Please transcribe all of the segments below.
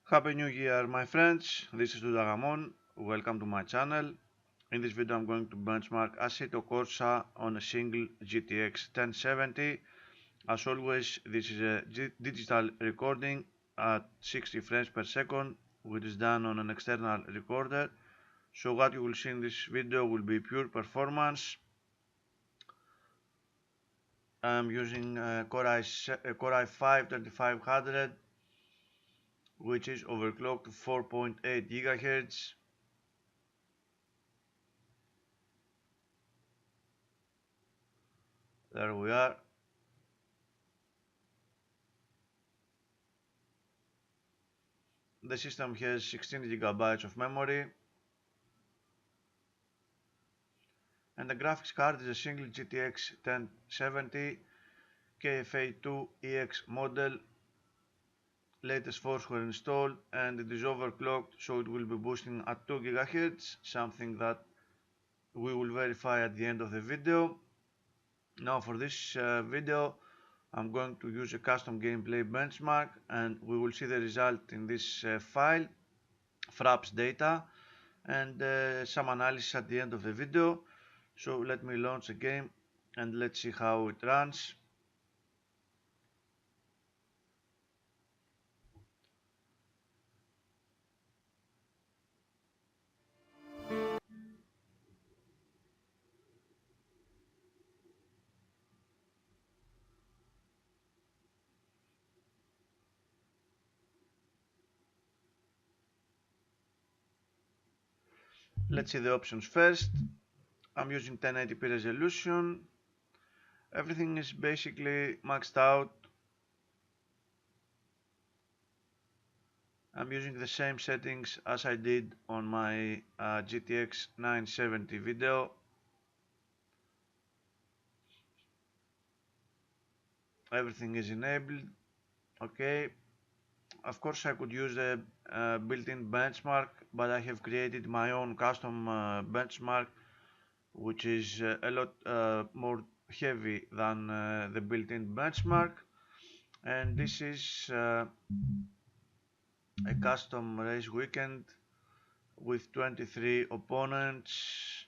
Happy New Year, my friends. This is Ramon. Welcome to my channel. In this video I'm going to benchmark Assetto Corsa on a single GTX 1070. As always, this is a digital recording at 60 frames per second, which is done on an external recorder. So what you will see in this video will be pure performance. I'm using Core i5 3500, which is overclocked to 4.8 GHz. There we are. The system has 16 GB of memory, and the graphics card is a single GTX 1070 KFA2EX model. Latest force were installed, and it is overclocked, so it will be boosting at 2 GHz, something that we will verify at the end of the video. Now for this video I'm going to use a custom gameplay benchmark, and we will see the result in this file, fraps data, and some analysis at the end of the video. So let me launch a game and let's see how it runs. Let's see the options first. I'm using 1080p resolution. Everything is basically maxed out. I'm using the same settings as I did on my GTX 970 video. Everything is enabled. Okay. Of course I could use a built-in benchmark, but I have created my own custom benchmark, which is a lot more heavy than the built-in benchmark. And this is a custom race weekend with 23 opponents,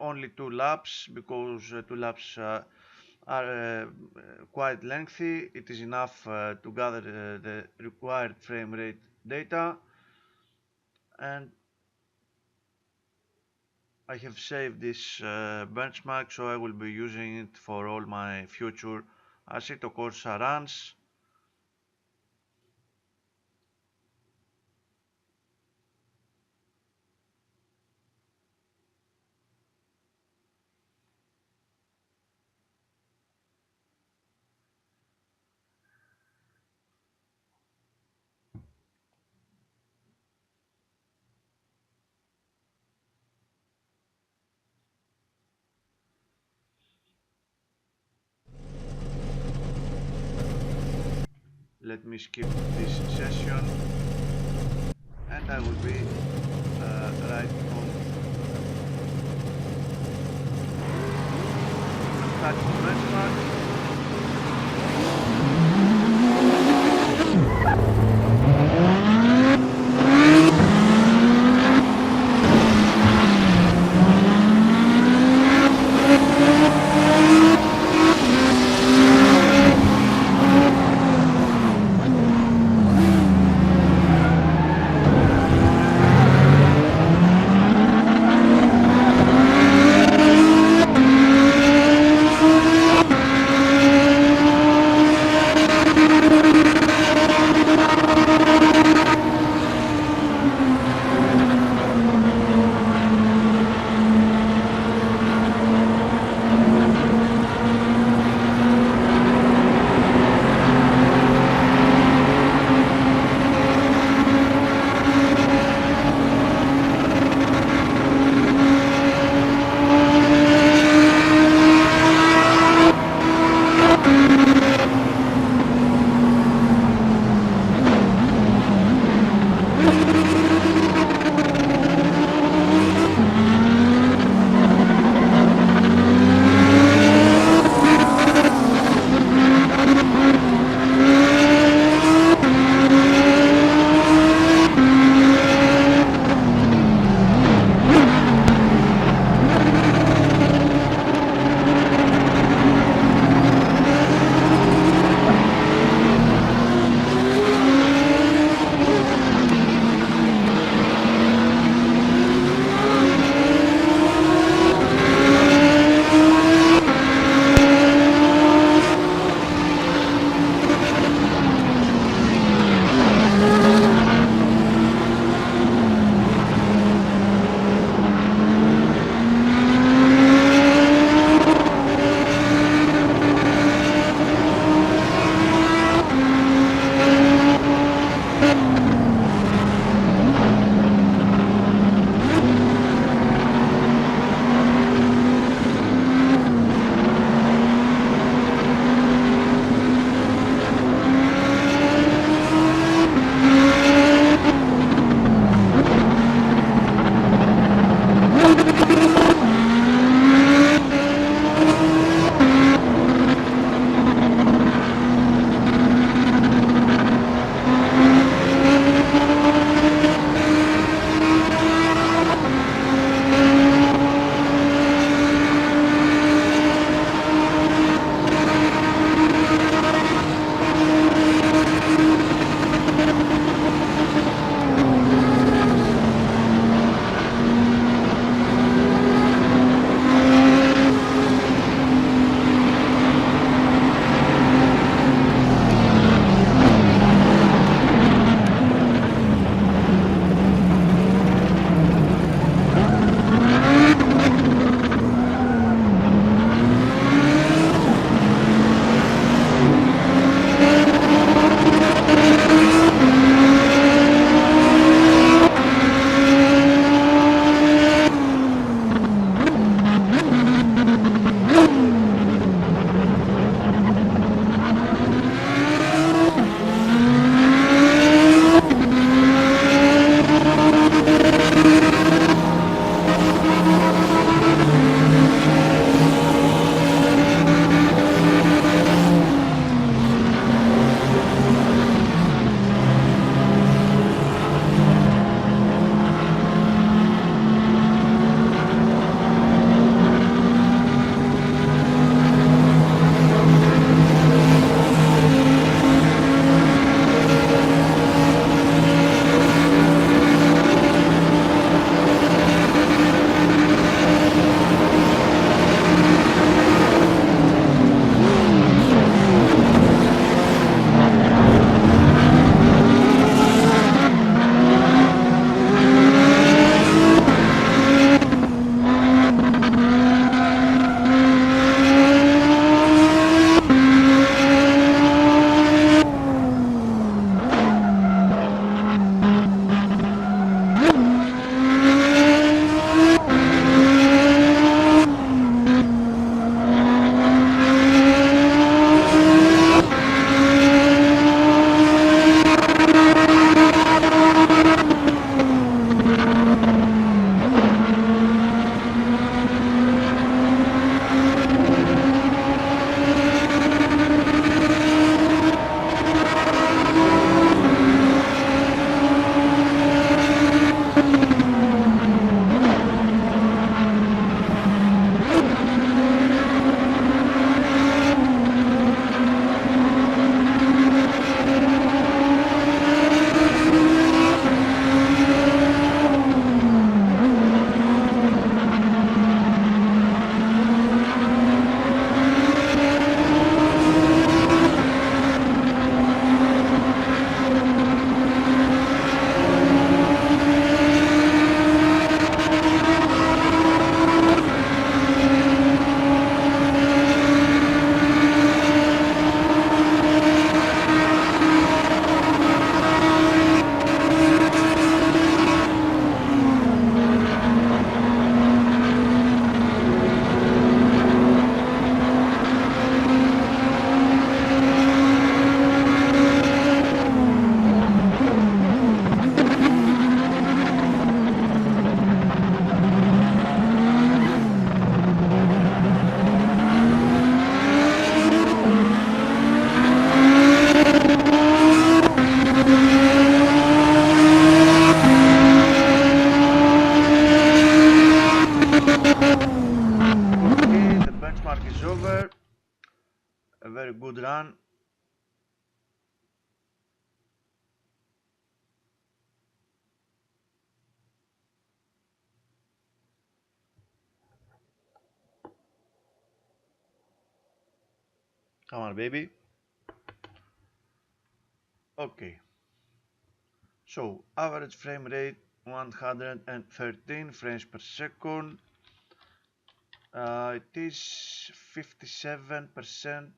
only 2 laps, because 2 laps are quite lengthy. It is enough to gather the required frame rate data, and I have saved this benchmark, so I will be using it for all my future Assetto Corsa runs. Let me skip this session, and I will be right on starting the benchmark. good run. Come on, baby. Okay. So, average frame rate 113 frames per second. It is 57%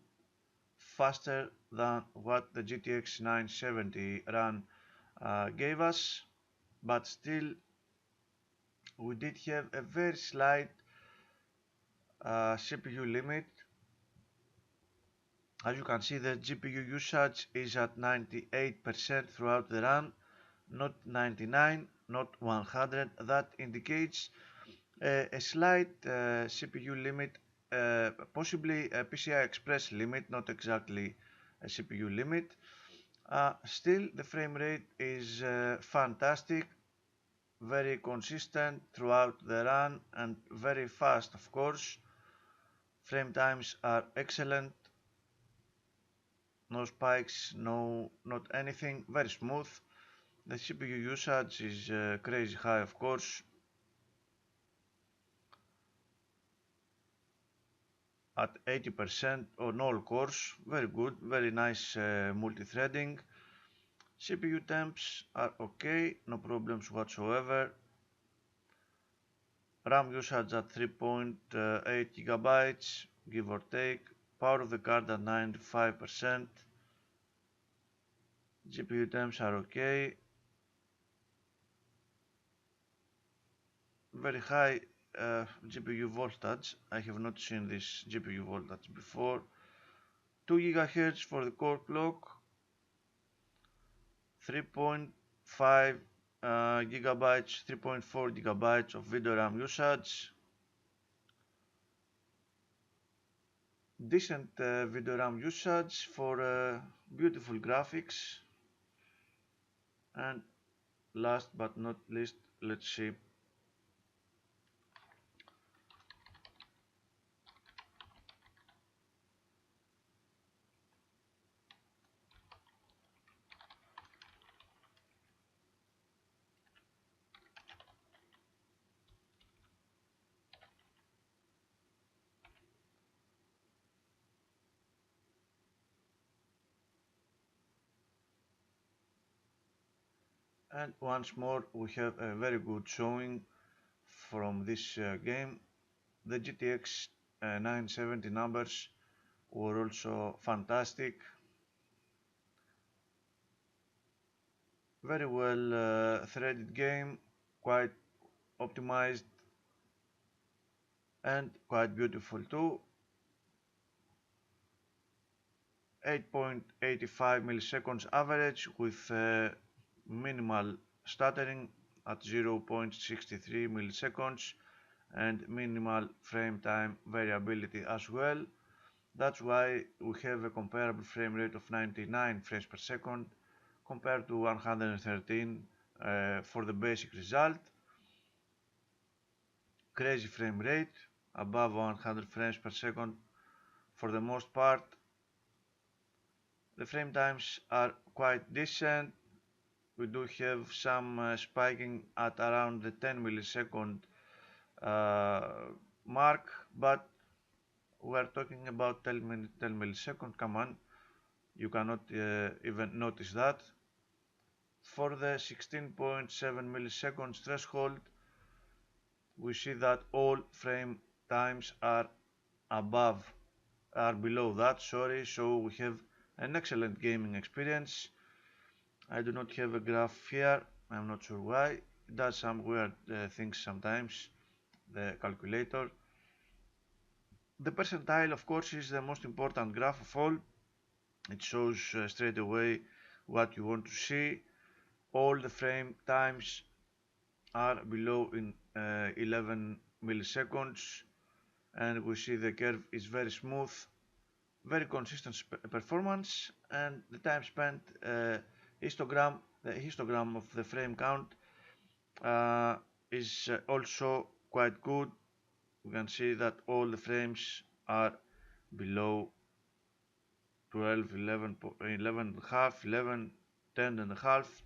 faster than what the GTX 970 run gave us, but still we did have a very slight CPU limit. As you can see, the GPU usage is at 98% throughout the run, not 99, not 100. That indicates a slight CPU limit, possibly a PCI Express limit, not exactly a CPU limit. Still, the frame rate is fantastic, very consistent throughout the run and very fast, of course. Frame times are excellent, no spikes, not anything, very smooth. The CPU usage is crazy high, of course, at 80% on all cores. Very good, very nice multi-threading. CPU temps are okay, no problems whatsoever. RAM usage at 3.8 gigabytes, give or take. Power of the card at 95%. GPU temps are okay. Very high GPU voltage. I have not seen this GPU voltage before. 2 GHz for the core clock. 3.5 gigabytes, 3.4 gigabytes of video RAM usage. Decent video RAM usage for beautiful graphics. And last but not least, let's see and once more we have a very good showing from this game. The GTX 970 numbers were also fantastic, very well threaded game, quite optimized and quite beautiful too. 8.85 milliseconds average with minimal stuttering at 0.63 milliseconds and minimal frame time variability as well. That's why we have a comparable frame rate of 99 frames per second compared to 113 for the basic result. Crazy frame rate, above 100 frames per second for the most part. The frame times are quite decent. We do have some spiking at around the 10 millisecond mark, but we're talking about 10 milliseconds. Come on, you cannot even notice that. For the 16.7 milliseconds threshold, we see that all frame times are below that, sorry, so we have an excellent gaming experience. I do not have a graph here, I'm not sure why. It does some weird things sometimes, the calculator. The percentile, of course, is the most important graph of all. It shows straight away what you want to see. All the frame times are below in 11 milliseconds, and we see the curve is very smooth, very consistent performance, and the time spent the histogram of the frame count is also quite good. We can see that all the frames are below 12, 11, 11 and a half, 11, 10 and a half.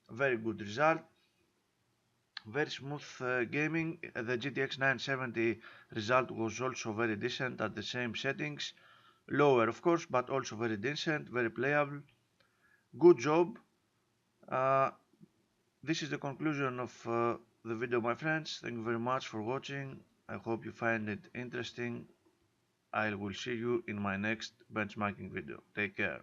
Very good result. Very smooth gaming. The GTX 970 result was also very decent at the same settings. Lower of course, but also very decent, very playable. Good job. This is the conclusion of the video, my friends. Thank you very much for watching. I hope you find it interesting. I will see you in my next benchmarking video. Take care.